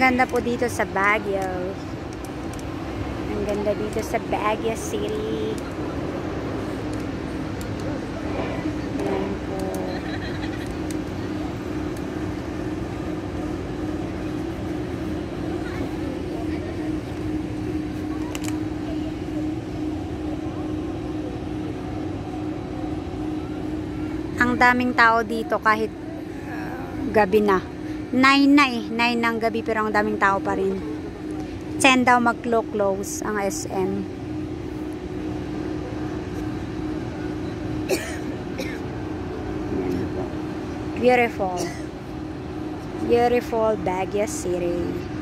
ganda po dito sa Baguio. Ang ganda dito sa Baguio City. Ayan po. Ang daming tao dito kahit gabi na. 9 na eh. 9 ng gabi pero ang daming tao pa rin. 10 daw mag-close ang SM. Beautiful. Beautiful Baguio City.